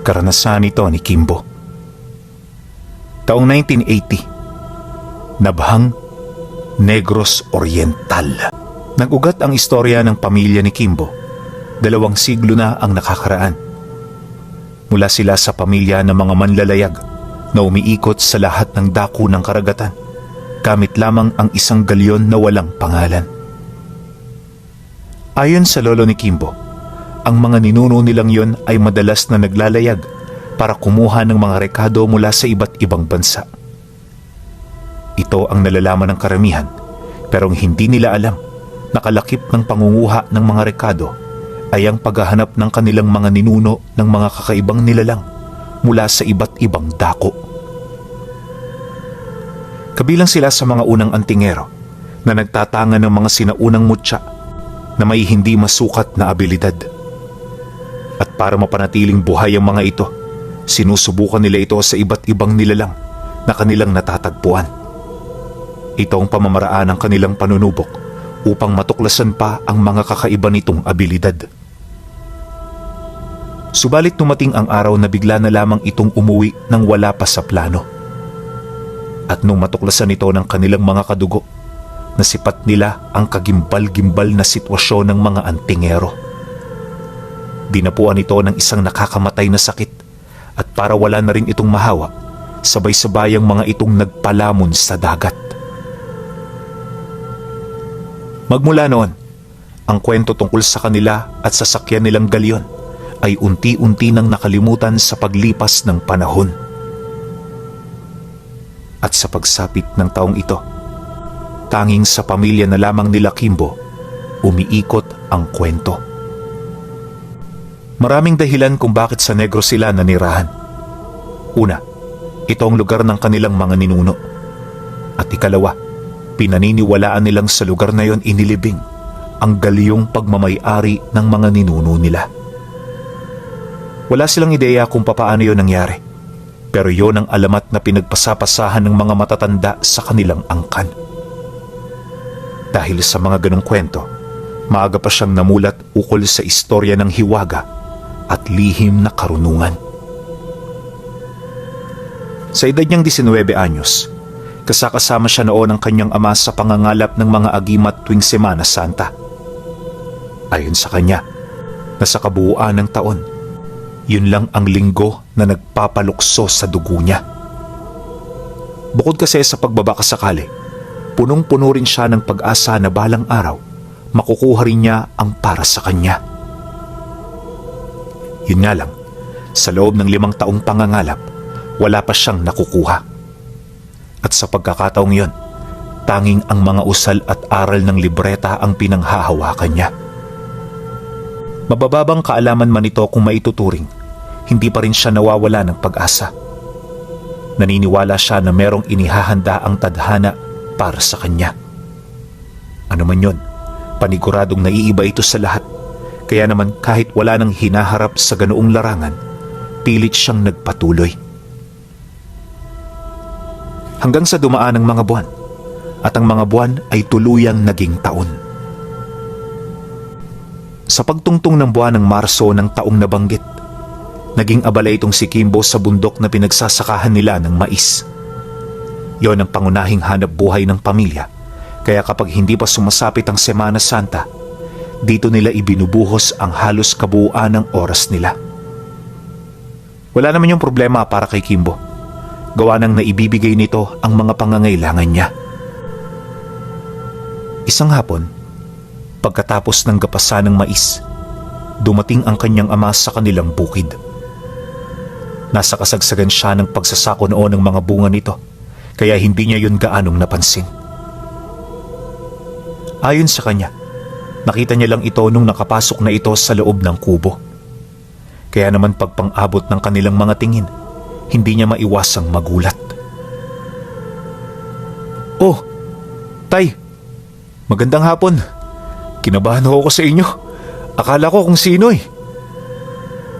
Karanasan ito ni Kimbo. Taong 1980, Nabhang, Negros Oriental. Nag-ugat ang istorya ng pamilya ni Kimbo. 2 siglo na ang nakakaraan. Mula sila sa pamilya ng mga manlalayag na umiikot sa lahat ng dako ng karagatan, gamit lamang ang isang galyon na walang pangalan. Ayon sa lolo ni Kimbo, ang mga ninuno nilang yon ay madalas na naglalayag para kumuha ng mga rekado mula sa iba't ibang bansa. Ito ang nalalaman ng karamihan, pero hindi nila alam na kalakip ng pangunguha ng mga rekado ay ang paghahanap ng kanilang mga ninuno ng mga kakaibang nilalang mula sa iba't ibang dako. Kabilang sila sa mga unang antingero na nagtatanga ng mga sinaunang mutya na may hindi masukat na abilidad. At para mapanatiling buhay ang mga ito, sinusubukan nila ito sa iba't ibang nilalang na kanilang natatagpuan. Ito ang pamamaraan ng kanilang panunubok upang matuklasan pa ang mga kakaiba nitong abilidad. Subalit dumating ang araw na bigla na lamang itong umuwi nang wala pa sa plano. At nung matuklasan ito ng kanilang mga kadugo, nasipat nila ang kagimbal-gimbal na sitwasyon ng mga antingero. Dinapuan ito ng isang nakakamatay na sakit at para wala na rin itong mahawa, sabay-sabayang mga itong nagpalamon sa dagat. Magmula noon, ang kwento tungkol sa kanila at sasakyan nilang galyon ay unti-unti nang nakalimutan sa paglipas ng panahon. At sa pagsapit ng taong ito, tanging sa pamilya na lamang nila Kimbo, umiikot ang kwento. Maraming dahilan kung bakit sa Negros sila nanirahan. Una, ito ang lugar ng kanilang mga ninuno. At ikalawa, pinaniniwalaan nilang sa lugar na yon inilibing ang galyong pagmamay-ari ng mga ninuno nila. Wala silang ideya kung papaano yon nangyari, pero yon ang alamat na pinagpasapasahan ng mga matatanda sa kanilang angkan. Dahil sa mga ganong kwento, maaga pa siyang namulat ukol sa istorya ng hiwaga at lihim na karunungan. Sa edad niyang 19 anyos, kasakasama siya noon ng kanyang ama sa pangangalap ng mga agimat tuwing Semana Santa. Ayon sa kanya, na sa kabuuan ng taon, yun lang ang linggo na nagpapalukso sa dugo niya. Bukod kasi sa pagbabakasakali, punong-puno rin siya ng pag-asa na balang araw, makukuha rin niya ang para sa kanya. Yun nga lang, sa loob ng 5 taong pangangalap, wala pa siyang nakukuha. At sa pagkakataong yon, tanging ang mga usal at aral ng libreta ang pinanghahawakan niya. Mabababang kaalaman man ito kung maituturing, hindi pa rin siya nawawala ng pag-asa. Naniniwala siya na merong inihahanda ang tadhana para sa kanya. Ano man yon, paniguradong naiiba ito sa lahat. Kaya naman kahit wala nang hinaharap sa ganoong larangan, pilit siyang nagpatuloy. Hanggang sa dumaan ang mga buwan, at ang mga buwan ay tuluyang naging taon. Sa pagtungtong ng buwan ng Marso ng taong nabanggit, naging abala itong si Kimbo sa bundok na pinagsasakahan nila ng mais. Yon ang pangunahing hanap buhay ng pamilya, kaya kapag hindi pa sumasapit ang Semana Santa, dito nila ibinubuhos ang halos kabuuan ng oras nila. Wala naman yung problema para kay Kimbo. Gawa nang naibibigay nito ang mga pangangailangan niya. Isang hapon, pagkatapos ng gapasan ng mais, dumating ang kanyang ama sa kanilang bukid. Nasa kasagsagan siya ng pagsasako noon ng mga bunga nito, kaya hindi niya yun gaanong napansin. Ayon sa kanya, nakita niya lang ito nung nakapasok na ito sa loob ng kubo. Kaya naman pagpang-abot ng kanilang mga tingin, hindi niya maiwasang magulat. "Oh, Tay, magandang hapon. Kinabahan ako sa inyo. Akala ko kung sino eh."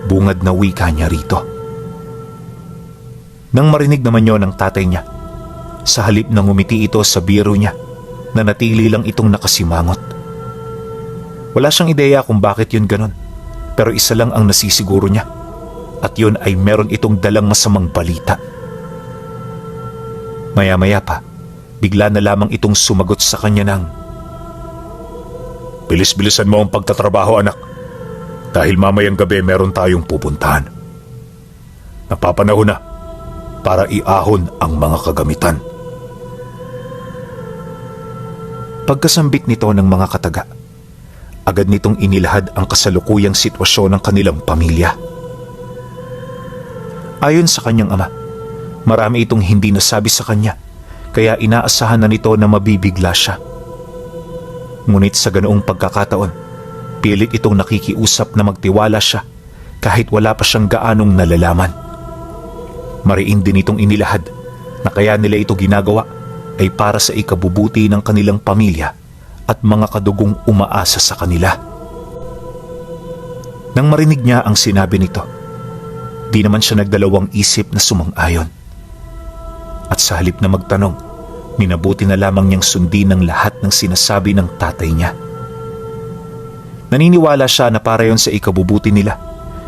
Bungad na wika niya rito. Nang marinig naman yon ng tatay niya, sa halip na ngumiti ito sa biro niya, nanatili lang itong nakasimangot. Wala siyang ideya kung bakit yun ganon, pero isa lang ang nasisiguro niya. at yun ay meron itong dalang masamang balita. Maya-maya pa, bigla na lamang itong sumagot sa kanya ng, "Bilis-bilisan mo ang pagtatrabaho, anak. Dahil mamayang gabi meron tayong pupuntahan. Napapanahon na para iahon ang mga kagamitan." Pagkasambit nito ng mga kataga, agad nitong inilahad ang kasalukuyang sitwasyon ng kanilang pamilya. Ayon sa kanyang ama, marami itong hindi nasabi sa kanya, kaya inaasahan na nito na mabibigla siya. Ngunit sa ganoong pagkakataon, pilit itong nakikiusap na magtiwala siya kahit wala pa siyang gaanong nalalaman. Mariin din itong inilahad na kaya nila ito ginagawa ay para sa ikabubuti ng kanilang pamilya at mga kadugong umaasa sa kanila. Nang marinig niya ang sinabi nito, di naman siya nagdalawang isip na sumang-ayon. At sa halip na magtanong, minabuti na lamang niyang sundin ang lahat ng sinasabi ng tatay niya. Naniniwala siya na para yon sa ikabubuti nila,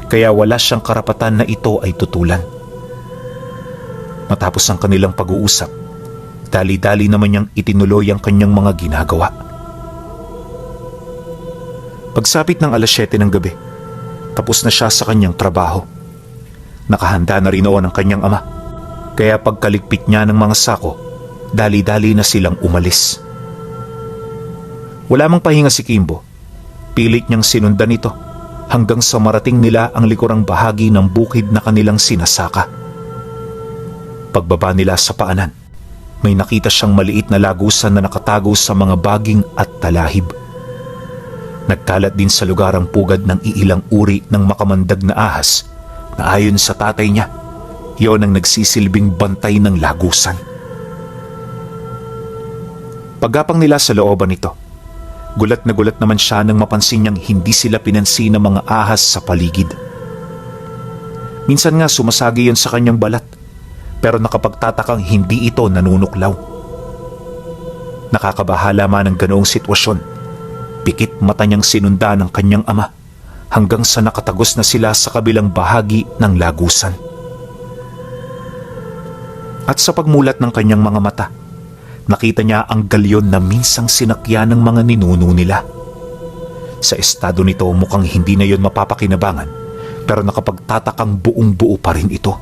kaya wala siyang karapatan na ito ay tutulan. Matapos ang kanilang pag-uusap, dali-dali naman niyang itinuloy ang kanyang mga ginagawa. Pagsapit ng 7:00 ng gabi, tapos na siya sa kanyang trabaho. Nakahanda na rin noon ang kanyang ama, kaya pagkalikpit niya ng mga sako, dali-dali na silang umalis. Wala mang pahinga si Kimbo. Pilit niyang sinundan ito hanggang sa marating nila ang likurang bahagi ng bukid na kanilang sinasaka. Pagbaba nila sa paanan, may nakita siyang maliit na lagusan na nakatago sa mga baging at talahib. Nagkalat din sa lugar ang pugad ng iilang uri ng makamandag na ahas na ayon sa tatay niya, yon ang nagsisilbing bantay ng lagusan. Paggapang nila sa looban nito, gulat na gulat naman siya nang mapansin niyang hindi sila pinansin ng mga ahas sa paligid. Minsan nga sumasagi yon sa kanyang balat, pero nakapagtatakang hindi ito nanunuklaw. Nakakabahala man ang ganoong sitwasyon, pikit mata niyang sinundan ng kanyang ama hanggang sa nakatagos na sila sa kabilang bahagi ng lagusan. At sa pagmulat ng kanyang mga mata, nakita niya ang galyon na minsang sinakyan ng mga ninuno nila. Sa estado nito mukhang hindi na yon mapapakinabangan, pero nakapagtatakang buong-buo pa rin ito.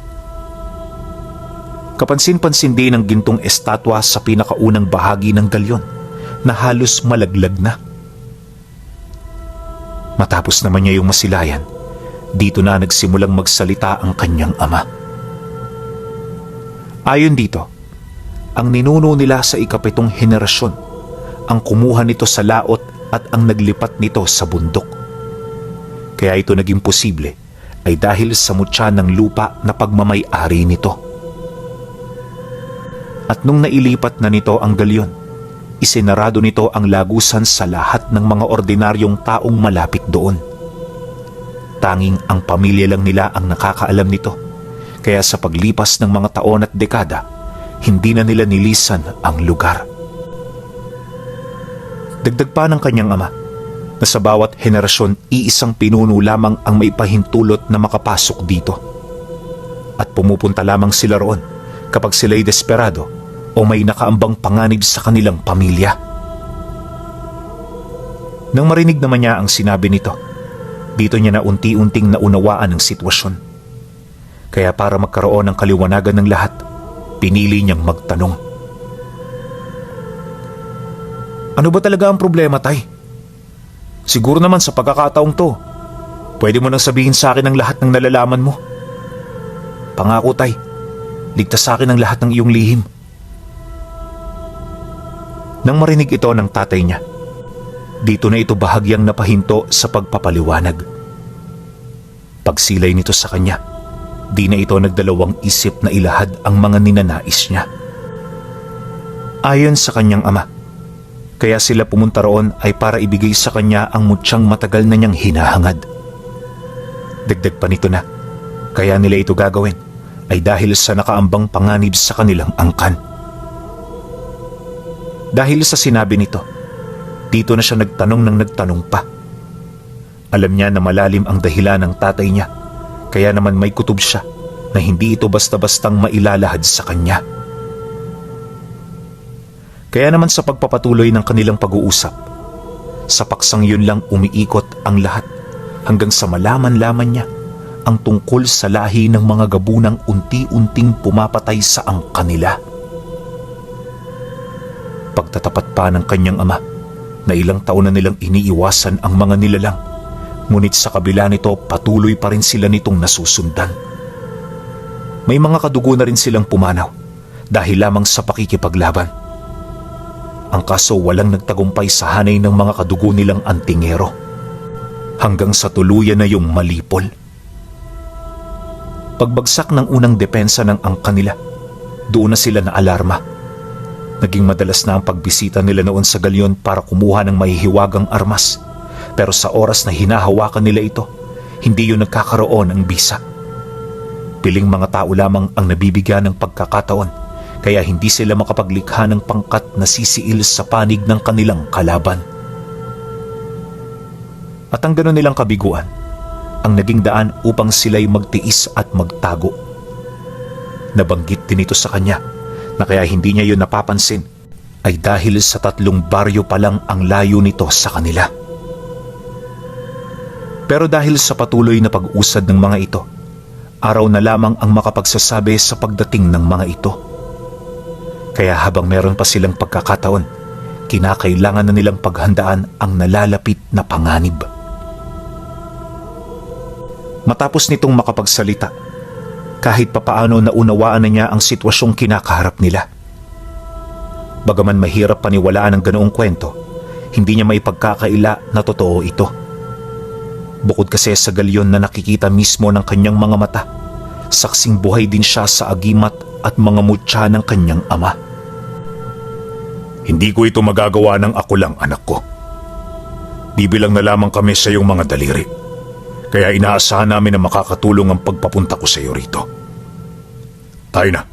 Kapansin-pansin din ang gintong estatwa sa pinakaunang bahagi ng galyon na halos malaglag na. Matapos naman niya yung masilayan, dito na nagsimulang magsalita ang kanyang ama. Ayon dito, ang ninuno nila sa ika-7 henerasyon ang kumuha nito sa laot at ang naglipat nito sa bundok. Kaya ito naging posible ay dahil sa mutya ng lupa na pagmamay-ari nito. At nung nailipat na nito ang galyon, isinarado nito ang lagusan sa lahat ng mga ordinaryong taong malapit doon. Tanging ang pamilya lang nila ang nakakaalam nito, kaya sa paglipas ng mga taon at dekada, hindi na nila nilisan ang lugar. Dagdag pa ng kanyang ama na sa bawat henerasyon iisang pinuno lamang ang may pahintulot na makapasok dito. At pumupunta lamang sila roon kapag sila'y desperado o may nakaambang panganib sa kanilang pamilya. Nang marinig naman niya ang sinabi nito, dito niya na unti-unting naunawaan ang sitwasyon. Kaya para magkaroon ng kaliwanagan ng lahat, pinili niyang magtanong. "Ano ba talaga ang problema, tay? Siguro naman sa pagkakataong to, pwede mo nang sabihin sa akin ang lahat ng nalalaman mo. Pangako, tay, ligtas sa akin ang lahat ng iyong lihim." Nang marinig ito ng tatay niya, dito na ito bahagyang napahinto sa pagpapaliwanag. Pagsilay nito sa kanya, di na ito nagdalawang isip na ilahad ang mga ninanais niya. Ayon sa kanyang ama, kaya sila pumunta roon ay para ibigay sa kanya ang mutsyang matagal na niyang hinahangad. Dagdag pa nito na, kaya nila ito gagawin ay dahil sa nakaambang panganib sa kanilang angkan. Dahil sa sinabi nito, dito na siya nagtanong ng nagtanong pa. Alam niya na malalim ang dahilan ng tatay niya, Kaya naman may kutob siya na hindi ito basta-bastang mailalahad sa kanya. Kaya naman sa pagpapatuloy ng kanilang pag-uusap, sa paksang yun lang umiikot ang lahat hanggang sa malaman-laman niya ang tungkol sa lahi ng mga gabunang unti-unting pumapatay sa angka nila. Pagtatapat pa ng kanyang ama na ilang taon na nilang iniiwasan ang mga nilalang, ngunit sa kabila nito patuloy pa rin sila nitong nasusundan. May mga kadugo na rin silang pumanaw dahil lamang sa pakikipaglaban. Ang kaso walang nagtagumpay sa hanay ng mga kadugo nilang antingero hanggang sa tuluyan na yung malipol. Pagbagsak ng unang depensa ng angka nila, doon na sila na alarma. Naging madalas na ang pagbisita nila noon sa galyon para kumuha ng mahihiwagang armas. Pero sa oras na hinahawakan nila ito, hindi yun nagkakaroon ng bisa. Piling mga tao lamang ang nabibigyan ng pagkakataon, kaya hindi sila makapaglikha ng pangkat na sisiil sa panig ng kanilang kalaban. At ang gano'n nilang kabiguan, ang naging daan upang sila'y magtiis at magtago. Nabanggit din ito sa kanya na kaya hindi niya yun napapansin ay dahil sa 3 baryo pa lang ang layo nito sa kanila. Pero dahil sa patuloy na pag-usad ng mga ito, araw na lamang ang makapagsasabi sa pagdating ng mga ito. Kaya habang meron pa silang pagkakataon, kinakailangan na nilang paghandaan ang nalalapit na panganib. Matapos nitong makapagsalita, kahit papaano naunawaan na niya ang sitwasyong kinakaharap nila. Bagaman mahirap paniwalaan ang ganoong kwento, hindi niya may pagkakaila na totoo ito. Bukod kasi sa galyon na nakikita mismo ng kanyang mga mata, saksing buhay din siya sa agimat at mga mutya ng kanyang ama. Hindi ko ito magagawa ng ako lang, anak ko. Bibilang na lamang kami sa iyong mga daliri. Kaya inaasahan namin na makakatulong ang pagpapunta ko sa iyo rito. Tayo na.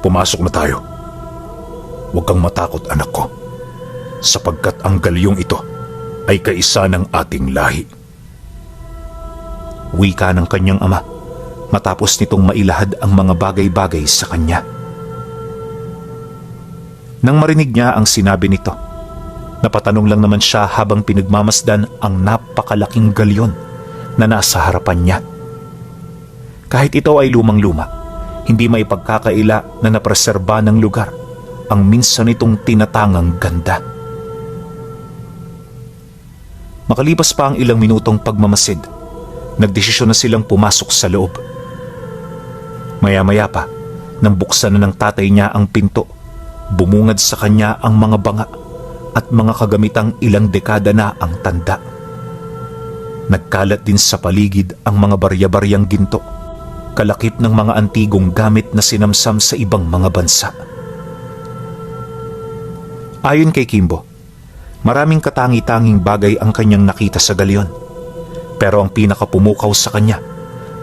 Pumasok na tayo. Huwag kang matakot, anak ko. Sapagkat ang galyong ito ay kaisa ng ating lahi. Wika ng kanyang ama matapos nitong mailahad ang mga bagay-bagay sa kanya. Nang marinig niya ang sinabi nito, napatanong lang naman siya habang pinagmamasdan ang napakalaking galyon na nasa harapan niya. Kahit ito ay lumang-luma, hindi may pagkakaila na napreserba ng lugar ang minsan nitong tinatangang ganda. Makalipas pa ang ilang minutong pagmamasid, nagdesisyon na silang pumasok sa loob. Maya-maya pa, nang buksan na ng tatay niya ang pinto, bumungad sa kanya ang mga banga at mga kagamitang ilang dekada na ang tanda. Nagkalat din sa paligid ang mga barya-baryang ginto, kalakip ng mga antigong gamit na sinamsam sa ibang mga bansa. Ayon kay Kimbo, maraming katangi-tanging bagay ang kanyang nakita sa galyon. Pero ang pinakapumukaw sa kanya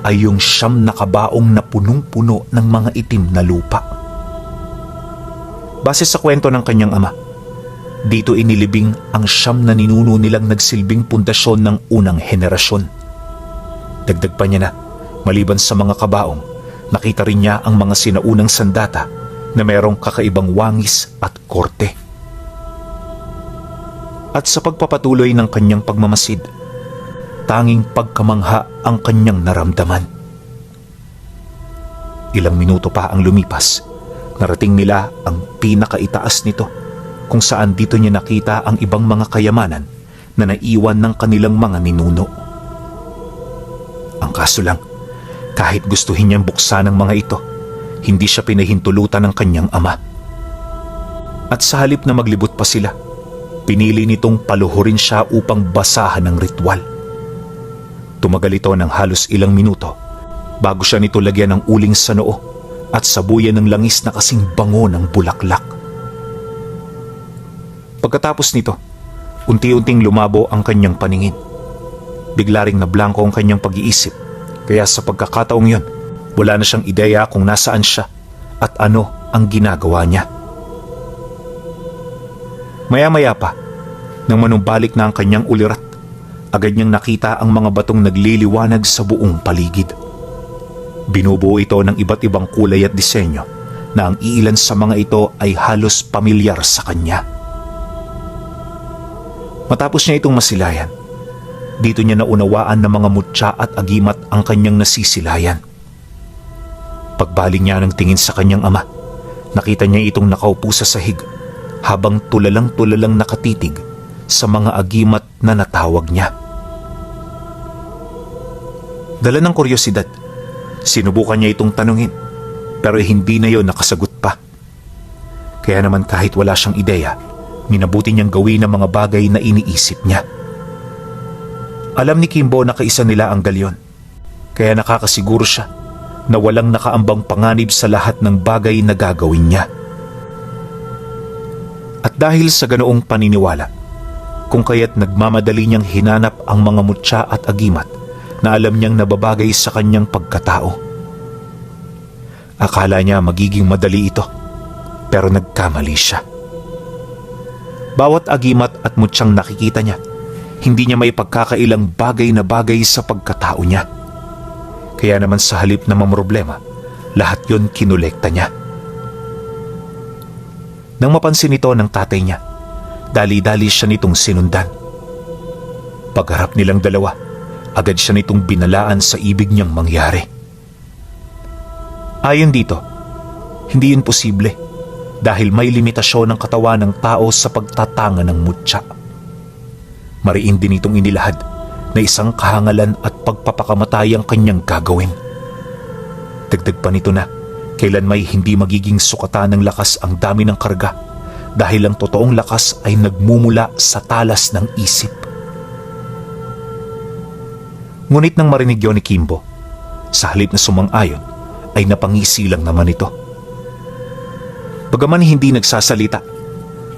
ay yung 9 na kabaong na punong-puno ng mga itim na lupa. Base sa kwento ng kanyang ama, dito inilibing ang 9 na ninuno nilang nagsilbing pundasyon ng unang henerasyon. Dagdag pa niya na, maliban sa mga kabaong, nakita rin niya ang mga sinaunang sandata na merong kakaibang wangis at korte. At sa pagpapatuloy ng kanyang pagmamasid, tanging pagkamangha ang kanyang naramdaman. Ilang minuto pa ang lumipas, narating nila ang pinakaitaas nito, kung saan dito niya nakita ang ibang mga kayamanan na naiwan ng kanilang mga ninuno. Ang kaso lang, kahit gustuhin niyang buksan ang mga ito, hindi siya pinahintulutan ng kanyang ama. At sa halip na maglibot pa sila, pinili nitong paluhurin siya upang basahan ng ritual. Tumagal ito ng halos ilang minuto bago siya nito lagyan ng uling sa noo at sabuyan ng langis na kasing bango ng bulaklak. Pagkatapos nito, unti-unting lumabo ang kanyang paningin. Bigla ring nablangko ang kanyang pag-iisip, kaya sa pagkakataong yon, wala na siyang ideya kung nasaan siya at ano ang ginagawa niya. Maya-maya pa, nang manumbalik na ang kanyang ulirat, agad niyang nakita ang mga batong nagliliwanag sa buong paligid. Binubuo ito ng iba't ibang kulay at disenyo na ang iilan sa mga ito ay halos pamilyar sa kanya. Matapos niya itong masilayan, dito niya naunawaan ng mga mutya at agimat ang kanyang nasisilayan. Pagbaling niya ng tingin sa kanyang ama, nakita niya itong nakaupo sa sahig habang tulalang-tulalang nakatitig sa mga agimat na natawag niya. Dala ng kuryosidad, sinubukan niya itong tanungin pero hindi na yon nakasagot pa. Kaya naman kahit wala siyang ideya, minabuti niyang gawin ang mga bagay na iniisip niya. Alam ni Kimbo na kaisa nila ang galyon, kaya nakakasiguro siya na walang nakaambang panganib sa lahat ng bagay na gagawin niya. At dahil sa ganoong paniniwala, kung kaya't nagmamadali niyang hinanap ang mga mutya at agimat na alam niyang nababagay sa kanyang pagkatao. Akala niya magiging madali ito, pero nagkamali siya. Bawat agimat at mutyang nakikita niya, hindi niya may pagkakailang bagay na bagay sa pagkatao niya. Kaya naman sa halip na mamroblema, lahat yon kinolekta niya. Nang mapansin ito ng tatay niya, dali-dali siya nitong sinundan. Pagharap nilang dalawa, agad siya nitong binalaan sa ibig niyang mangyari. Ayon dito, hindi yun posible dahil may limitasyon ng katawan ng tao sa pagtatanga ng mutya. Mariin din itong inilahad na isang kahangalan at pagpapakamatay ang kanyang gagawin. Dagdag pa nito na kailan may hindi magiging sukatan ng lakas ang dami ng karga dahil ang totoong lakas ay nagmumula sa talas ng isip. Ngunit nang marinig yun ni Kimbo, sa halip na sumang-ayon ay napangisi lang naman ito. Bagaman hindi nagsasalita,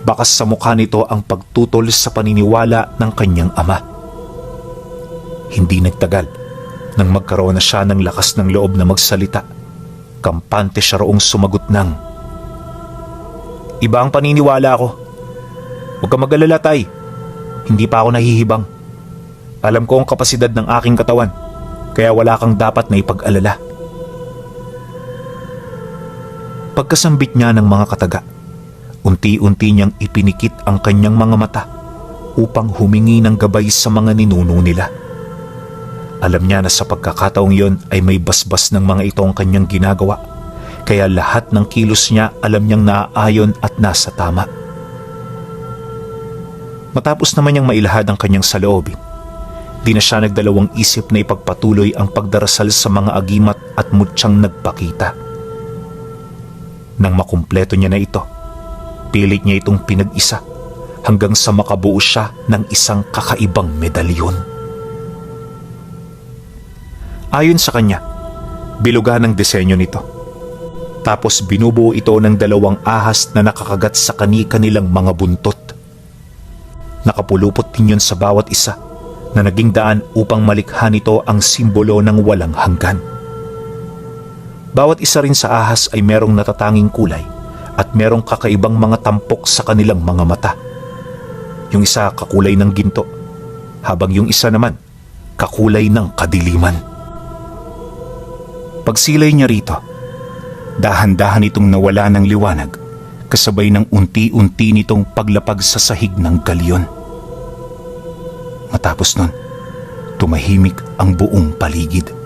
bakas sa mukha nito ang pagtutol sa paniniwala ng kanyang ama. Hindi nagtagal nang magkaroon na siya ng lakas ng loob na magsalita. Kampante siya roong sumagot ng, "Iba ang paniniwala ko. Huwag ka mag-alala, tay. Hindi pa ako nahihibang. Alam ko ang kapasidad ng aking katawan, kaya wala kang dapat na ipag-alala." Pagkasambit niya ng mga kataga, unti-unti niyang ipinikit ang kanyang mga mata upang humingi ng gabay sa mga ninuno nila. Alam niya na sa pagkakataong yon ay may basbas ng mga ito ang kanyang ginagawa, kaya lahat ng kilos niya alam niyang naaayon at nasa tama. Matapos naman niyang mailahad ang kanyang saloobin, di na siya nagdalawang isip na ipagpatuloy ang pagdarasal sa mga agimat at mutsyang nagpakita. Nang makumpleto niya na ito, pilit niya itong pinag-isa hanggang sa makabuo siya ng isang kakaibang medalyon. Ayon sa kanya, bilugan ang disenyo nito. Tapos binubuo ito ng dalawang ahas na nakakagat sa kani-kanilang mga buntot. Nakapulupot din yun sa bawat isa na naging daan upang malikha nito ang simbolo ng walang hanggan. Bawat isa rin sa ahas ay merong natatanging kulay at merong kakaibang mga tampok sa kanilang mga mata. Yung isa kakulay ng ginto, habang yung isa naman kakulay ng kadiliman. Pagsilay niya rito, dahan-dahan itong nawala ng liwanag kasabay ng unti-unti nitong paglapag sa sahig ng galyon. Matapos nun, tumahimik ang buong paligid.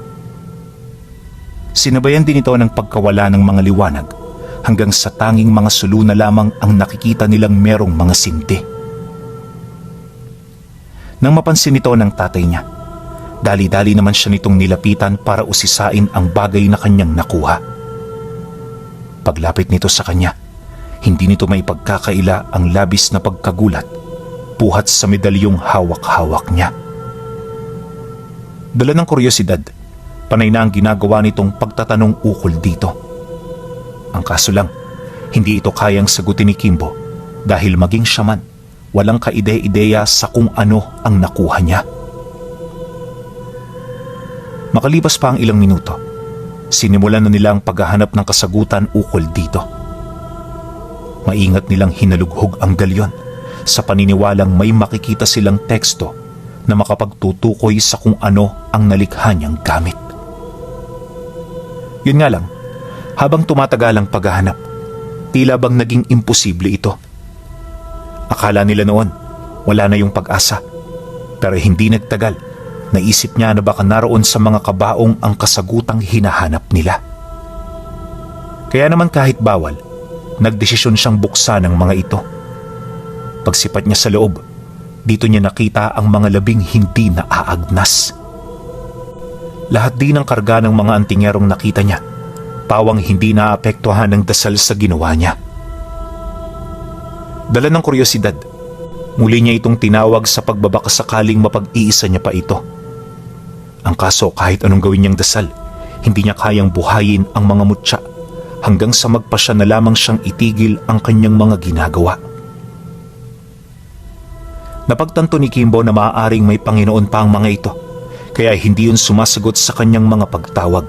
Sinabayan din ito ng pagkawala ng mga liwanag hanggang sa tanging mga sulu na lamang ang nakikita nilang merong mga sinti. Nang mapansin ito ng tatay niya, dali-dali naman siya nitong nilapitan para usisain ang bagay na kanyang nakuha. Paglapit nito sa kanya, hindi nito maipagkakaila ang labis na pagkagulat buhat sa medalyong hawak-hawak niya. Dala ng kuryosidad, panay na ang ginagawa nitong pagtatanong ukol dito. Ang kaso lang, hindi ito kayang sagutin ni Kimbo dahil maging siya man, walang kaide-ideya sa kung ano ang nakuha niya. Makalipas pa ang ilang minuto, sinimulan na nila ang paghahanap ng kasagutan ukol dito. Maingat nilang hinalughog ang galyon sa paniniwalang may makikita silang teksto na makapagtutukoy sa kung ano ang nalikha niyang gamit. Yun nga lang, habang tumatagal ang paghahanap, tila bang naging imposible ito. Akala nila noon, wala na yung pag-asa. Pero hindi nagtagal, naisip niya na baka naroon sa mga kabaong ang kasagutang hinahanap nila. Kaya naman kahit bawal, nagdesisyon siyang buksan ang mga ito. Pagsipat niya sa loob, dito niya nakita ang mga labing hindi naaagnas. Lahat din ng karga ng mga antingerong nakita niya, pawang hindi naapektuhan ng dasal sa ginawa niya. Dala ng kuryosidad, muli niya itong tinawag sa pagbabaka sakaling mapag-iisa niya pa ito. Ang kaso kahit anong gawin niyang dasal, hindi niya kayang buhayin ang mga mutya hanggang sa magpasya na lamang siyang itigil ang kanyang mga ginagawa. Napagtanto ni Kimbo na maaaring may Panginoon pa ang mga ito, kaya hindi yun sumasagot sa kanyang mga pagtawag.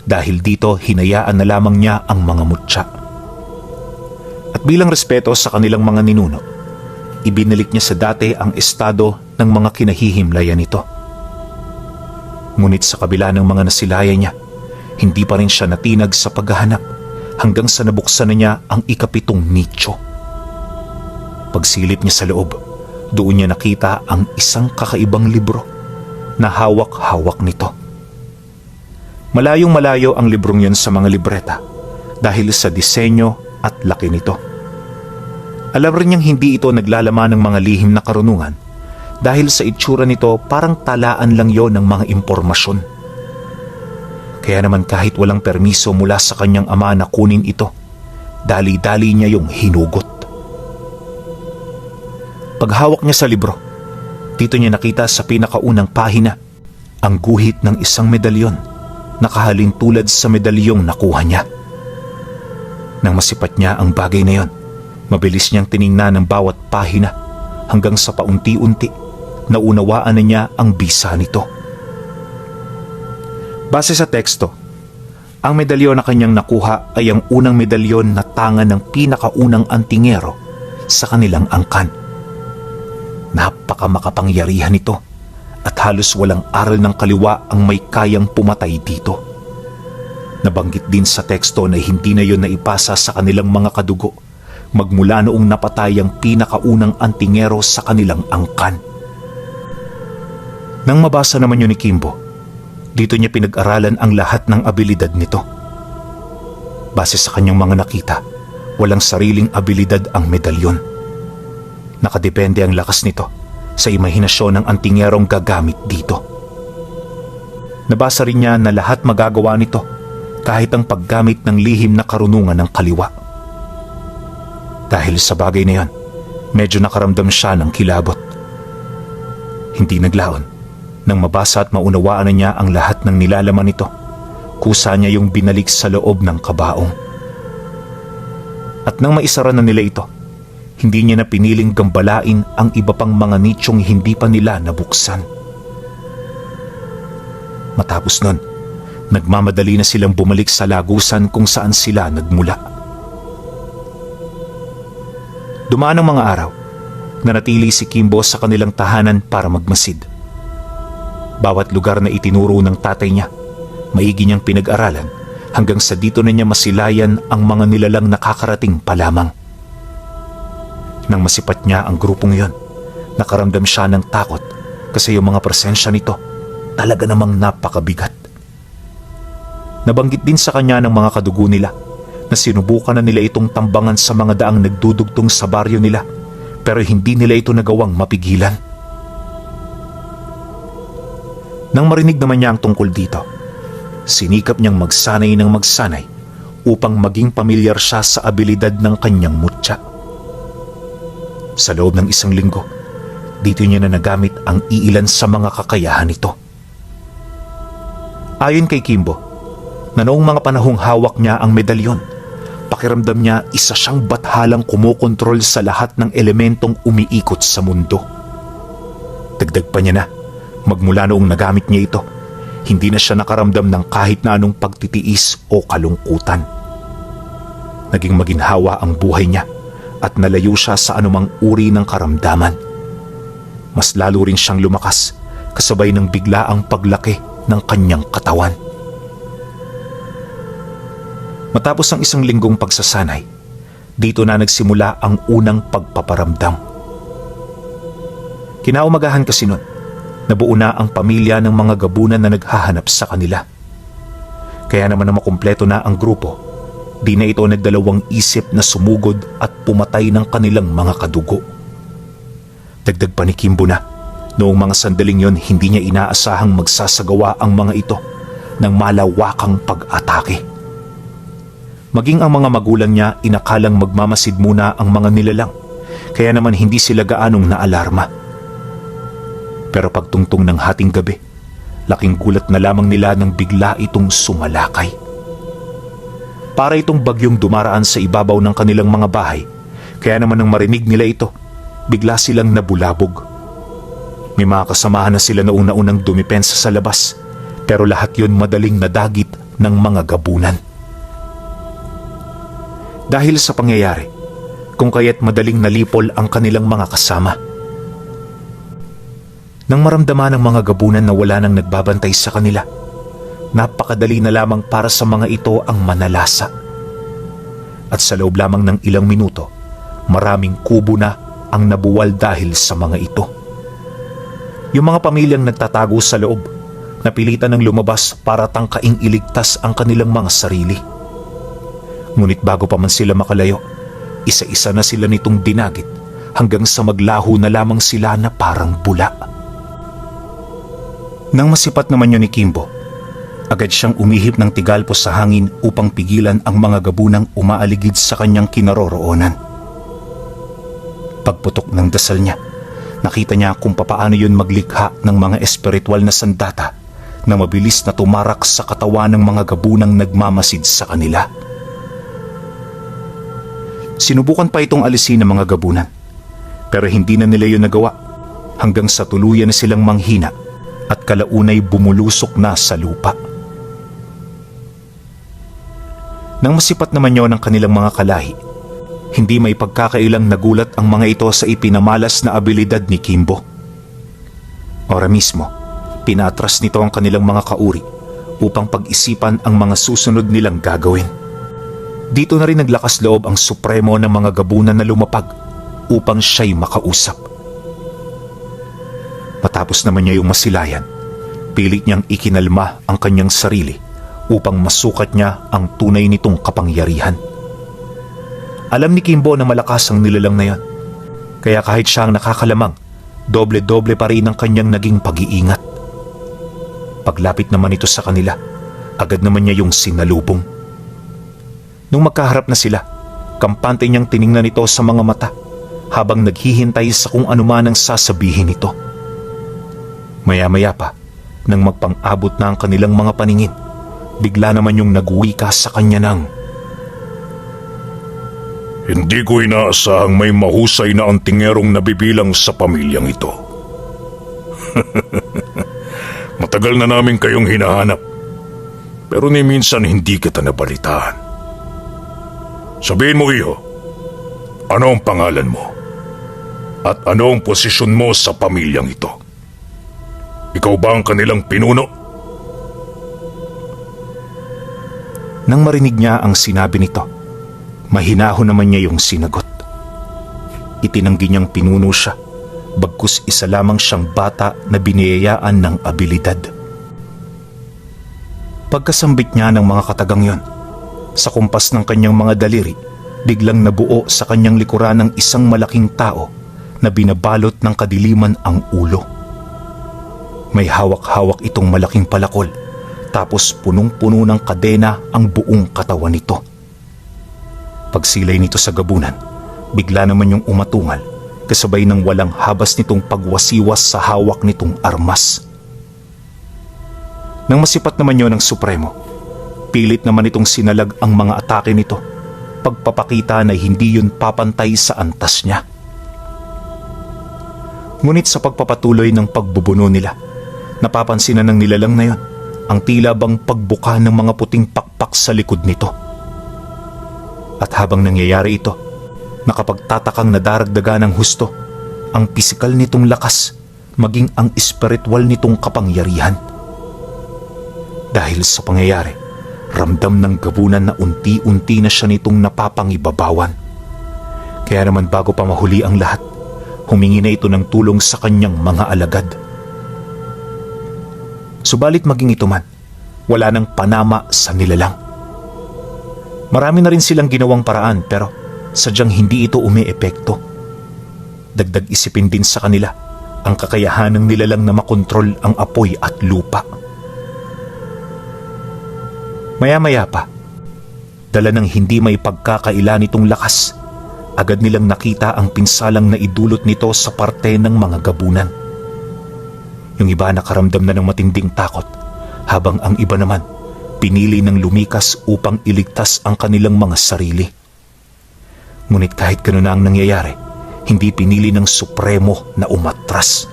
Dahil dito, hinayaan na lamang niya ang mga mutya. At bilang respeto sa kanilang mga ninuno, ibinalik niya sa dati ang estado ng mga kinahihimlayan nito. Ngunit sa kabila ng mga nasilayan niya, hindi pa rin siya natinag sa paghahanap hanggang sa nabuksan na niya ang ika-7 nicho. Pagsilip niya sa loob, doon niya nakita ang isang kakaibang libro na hawak-hawak nito. Malayong malayo ang librong yun sa mga libreta dahil sa disenyo at laki nito. Alam rin niyang hindi ito naglalaman ng mga lihim na karunungan dahil sa itsura nito parang talaan lang yon ng mga impormasyon. Kaya naman kahit walang permiso mula sa kanyang ama na kunin ito, dali-dali niya yung hinugot. Paghawak niya sa libro, dito niya nakita sa pinakaunang pahina ang guhit ng isang medalyon na kahalin tulad sa medalyong nakuha niya. Nang masipat niya ang bagay na yon, mabilis niyang tiningnan ang bawat pahina hanggang sa paunti-unti naunawaan na niya ang bisa nito. Base sa teksto, ang medalyon na kanyang nakuha ay ang unang medalyon na tangan ng pinakaunang antingero sa kanilang angkan. Napakamakapangyarihan nito at halos walang aral ng kaliwa ang may kayang pumatay dito. Nabanggit din sa teksto na hindi na yon naipasa sa kanilang mga kadugo magmula noong napatay ang pinakaunang antingero sa kanilang angkan. Nang mabasa naman yun ni Kimbo, dito niya pinag-aralan ang lahat ng abilidad nito. Base sa kanyang mga nakita, walang sariling abilidad ang medalyon. Nakadepende ang lakas nito sa imahinasyon ng antingerong gagamit dito. Nabasa rin niya na lahat magagawa nito kahit ang paggamit ng lihim na karunungan ng kaliwa. Dahil sa bagay na yon, medyo nakaramdam siya ng kilabot. Hindi naglaon. Nang mabasa at maunawaan na niya ang lahat ng nilalaman nito, kusa niya yung binalik sa loob ng kabaong. At nang maisara na nila ito, hindi niya na piniling gambalain ang iba pang mga nichong hindi pa nila nabuksan. Matapos nun, nagmamadali na silang bumalik sa lagusan kung saan sila nagmula. Dumaan ang mga araw, nanatili si Kimbo sa kanilang tahanan para magmasid. Bawat lugar na itinuro ng tatay niya, maigi niyang pinag-aralan hanggang sa dito na niya masilayan ang mga nilalang nakakarating pa lamang. Nang masipat niya ang grupong yon, nakaramdam siya ng takot kasi yung mga presensya nito talaga namang napakabigat. Nabanggit din sa kanya ng mga kadugo nila na sinubukan na nila itong tambangan sa mga daang nagdudugtong sa baryo nila pero hindi nila ito nagawang mapigilan. Nang marinig naman niya ang tungkol dito, sinikap niyang magsanay ng magsanay upang maging pamilyar siya sa abilidad ng kanyang mutya. Sa loob ng 1 linggo, dito niya na nagamit ang iilan sa mga kakayahan nito. Ayon kay Kimbo, na noong mga panahong hawak niya ang medalyon, pakiramdam niya isa siyang bathalang kumokontrol sa lahat ng elementong umiikot sa mundo. Dagdag pa niya na, magmula noong nagamit niya ito, hindi na siya nakaramdam ng kahit na anong pagtitiis o kalungkutan. Naging maginhawa ang buhay niya at nalayo siya sa anumang uri ng karamdaman. Mas lalo rin siyang lumakas kasabay ng biglaang paglaki ng kanyang katawan. Matapos ang isang linggong pagsasanay, dito na nagsimula ang unang pagpaparamdam. Kinaumagahan kasi nun, nabuo na ang pamilya ng mga gabunan na naghahanap sa kanila. Kaya naman na makumpleto na ang grupo, di na ito nagdalawang isip na sumugod at pumatay ng kanilang mga kadugo. Dagdag pa ni Kimbo na, noong mga sandaling yon hindi niya inaasahang magsasagawa ang mga ito ng malawakang pag-atake. Maging ang mga magulang niya inakalang magmamasid muna ang mga nilalang, kaya naman hindi sila gaanong naalarma. Pero pagtungtong ng hating gabi, laking gulat na lamang nila nang bigla itong sumalakay. Para itong bagyong dumaraan sa ibabaw ng kanilang mga bahay, kaya naman nang marinig nila ito, bigla silang nabulabog. May mga kasamahan na sila na una-unang dumipensa sa labas, pero lahat yon madaling nadagit ng mga gabunan. Dahil sa pangyayari, kung kaya't madaling nalipol ang kanilang mga kasama. Nang maramdaman ng mga gabunan na wala nang nagbabantay sa kanila, napakadali na lamang para sa mga ito ang manalasa. At sa loob lamang ng ilang minuto, maraming kubo na ang nabuwal dahil sa mga ito. Yung mga pamilyang nagtatago sa loob, napilitan ng lumabas para tangkaing iligtas ang kanilang mga sarili. Ngunit bago pa man sila makalayo, isa-isa na sila nitong dinagit hanggang sa maglaho na lamang sila na parang bula. Nang masipat naman yun ni Kimbo, agad siyang umihip ng tigalpos sa hangin upang pigilan ang mga gabunang umaaligid sa kanyang kinaroroonan. Pagputok ng dasal niya, nakita niya kung papaano yun maglikha ng mga espiritual na sandata na mabilis na tumarak sa katawan ng mga gabunang nagmamasid sa kanila. Sinubukan pa itong alisin ng mga gabunan, pero hindi na nila yun nagawa hanggang sa tuluyan na silang manghina at kalaunay bumulusok na sa lupa. Nang masipat naman yun ang kanilang mga kalahi, hindi may pagkakailang nagulat ang mga ito sa ipinamalas na abilidad ni Kimbo. Ora mismo, pinatras nito ang kanilang mga kauri upang pag-isipan ang mga susunod nilang gagawin. Dito na rin naglakas loob ang supremo ng mga gabunan na lumapag upang siya'y makausap. Matapos naman niya yung masilayan, pilit niyang ikinalma ang kanyang sarili upang masukat niya ang tunay nitong kapangyarihan. Alam ni Kimbo na malakas ang nilalang na yan, kaya kahit siya ang nakakalamang, doble-doble pa rin ang kanyang naging pag-iingat. Paglapit naman ito sa kanila, agad naman niya yung sinalubong. Nung magkaharap na sila, kampante niyang tiningnan ito sa mga mata habang naghihintay sa kung anuman ang sasabihin nito. Maya-maya pa, nang magpang-abot na ang kanilang mga paningin, bigla naman yung nagwika sa kanya ng, Hindi ko inaasahang may mahusay na antingerong nabibilang sa pamilyang ito. Matagal na namin kayong hinahanap, pero ni minsan hindi kita nabalitaan. Sabihin mo, iho, ano ang pangalan mo? At ano ang posisyon mo sa pamilyang ito? Ikaw ba ang kanilang pinuno? Nang marinig niya ang sinabi nito, mahinahon naman niya yung sinagot. Itinanggi niyang pinuno siya, bagkus isa lamang siyang bata na biniyayaan ng abilidad. Pagkasambit niya ng mga katagang yon, sa kumpas ng kanyang mga daliri, biglang nabuo sa kanyang likuran ng isang malaking tao na binabalot ng kadiliman ang ulo. May hawak-hawak itong malaking palakol, tapos punong-puno ng kadena ang buong katawan nito. Pagsilay nito sa gabunan, bigla naman yung umatungal, kasabay ng walang habas nitong pagwasiwas sa hawak nitong armas. Nang masipat naman yon ng Supremo, pilit naman itong sinalag ang mga atake nito, pagpapakita na hindi yun papantay sa antas niya. Ngunit sa pagpapatuloy ng pagbubuno nila, napapansin na ng nilalang na yon ang tila bang pagbuka ng mga puting pakpak sa likod nito. At habang nangyayari ito, nakapagtatakang nadaragdaga ng husto ang pisikal nitong lakas, maging ang espiritual nitong kapangyarihan. Dahil sa pangyayari, Ramdam ng gabunan na unti-unti na siya nitong napapangibabawan. Kaya naman bago pa mahuli ang lahat, humingi na ito ng tulong sa kanyang mga alagad. Subalit maging ito man, wala nang panama sa nilalang. Marami na rin silang ginawang paraan pero sadyang hindi ito umeepekto. Dagdag isipin din sa kanila ang kakayahan ng nilalang na makontrol ang apoy at lupa. Maya-maya pa, dala ng hindi may pagkakaila nitong lakas, agad nilang nakita ang pinsalang na idulot nito sa parte ng mga gabunan. Yung iba nakaramdam na ng matinding takot, habang ang iba naman pinili ng lumikas upang iligtas ang kanilang mga sarili. Ngunit kahit gano'n na ang nangyayari, hindi pinili ng Supremo na umatras.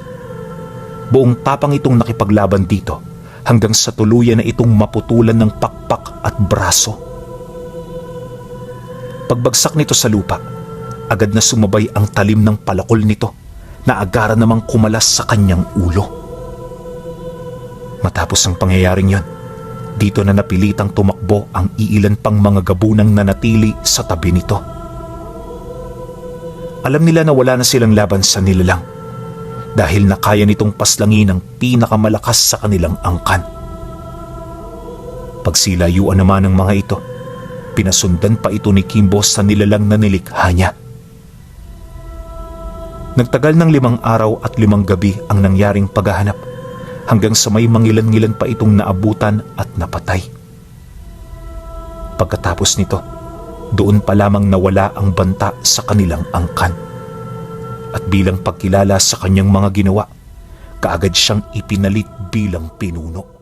Buong tapang itong nakipaglaban dito hanggang sa tuluyan na itong maputulan ng pakpak at braso. Pagbagsak nito sa lupa, agad na sumabay ang talim ng palakol nito na agara namang kumalas sa kanyang ulo. Matapos ang pangyayaring yon, dito na napilitang tumakbo ang iilan pang mga gabunang nanatili sa tabi nito. Alam nila na wala na silang laban sa nilalang dahil nakaya nitong paslangin ang pinakamalakas sa kanilang angkan. Pagsilayuan naman ng mga ito, pinasundan pa ito ni Kimbo sa nilalang na nilikha niya. Nagtagal ng 5 araw at 5 gabi ang nangyaring paghahanap hanggang sa may mangilan-ngilan pa itong naabutan at napatay. Pagkatapos nito, doon pa lamang nawala ang banta sa kanilang angkan. At bilang pagkilala sa kanyang mga ginawa, kaagad siyang ipinalit bilang pinuno.